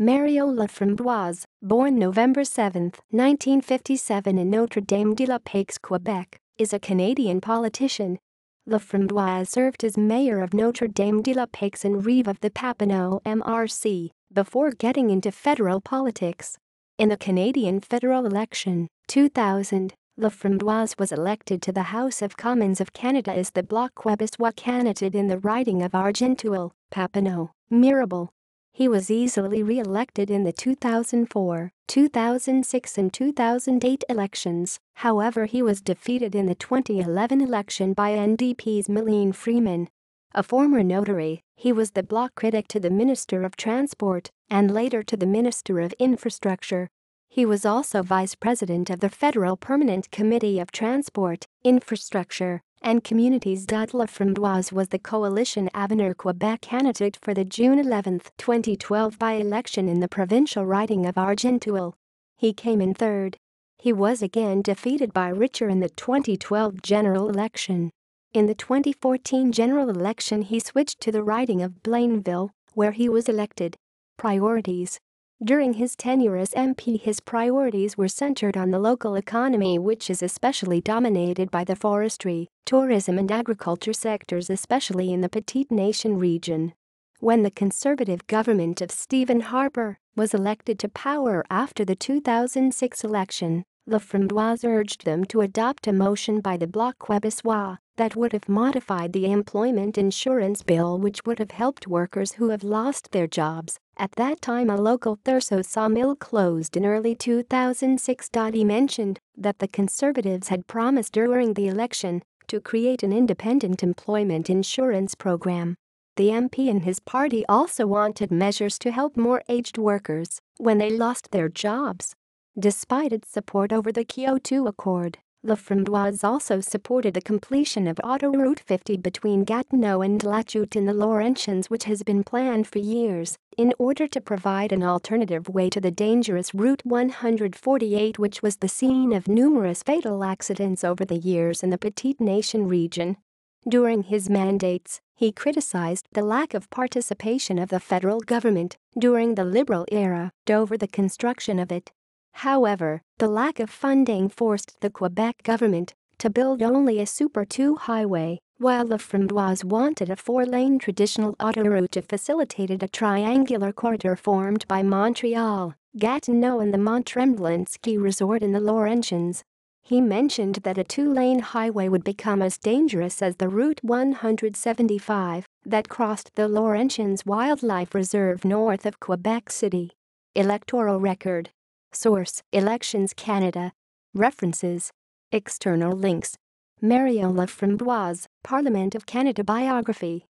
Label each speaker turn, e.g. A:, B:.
A: Laframboise, born November 7, 1957 in Notre-Dame-de-la-Paix, Quebec, is a Canadian politician. Laframboise served as mayor of Notre-Dame-de-la-Paix and Reeve of the Papineau MRC before getting into federal politics. In the Canadian federal election, 2000, Laframboise was elected to the House of Commons of Canada as the Bloc Québécois candidate in the riding of Argenteuil, Papineau, Mirabel. He was easily re-elected in the 2004, 2006 and 2008 elections, however he was defeated in the 2011 election by NDP's Mylène Freeman. A former notary, he was the Bloc critic to the Minister of Transport and later to the Minister of Infrastructure. He was also vice president of the Federal Permanent Committee of Transport, Infrastructure, and Communities. Laframboise was the Coalition Avenir Quebec candidate for the June 11, 2012 by-election in the provincial riding of Argenteuil. He came in third. He was again defeated by Richer in the 2012 general election. In the 2014 general election he switched to the riding of Blainville, where he was elected. Priorities. During his tenure as MP, his priorities were centered on the local economy, which is especially dominated by the forestry, tourism and agriculture sectors, especially in the Petite Nation region. When the Conservative government of Stephen Harper was elected to power after the 2006 election, Laframboise urged them to adopt a motion by the Bloc Québécois that would have modified the employment insurance bill, which would have helped workers who have lost their jobs. At that time a local Thurso sawmill closed in early 2006. He mentioned that the Conservatives had promised during the election to create an independent employment insurance program. The MP and his party also wanted measures to help more aged workers when they lost their jobs. Despite its support over the Kyoto Accord, Laframboise also supported the completion of Autoroute 50 between Gatineau and La Chute in the Laurentians, which has been planned for years, in order to provide an alternative way to the dangerous Route 148, which was the scene of numerous fatal accidents over the years in the Petite Nation region. During his mandates, he criticized the lack of participation of the federal government during the Liberal era over the construction of it. However, the lack of funding forced the Quebec government to build only a Super 2 highway, while Laframboise wanted a 4-lane traditional autoroute to facilitate a triangular corridor formed by Montreal, Gatineau and the Mont-Tremblant ski resort in the Laurentians. He mentioned that a 2-lane highway would become as dangerous as the Route 175 that crossed the Laurentians Wildlife Reserve north of Quebec City. Electoral record. Source: Elections Canada. References: External links. Laframboise, Parliament of Canada biography.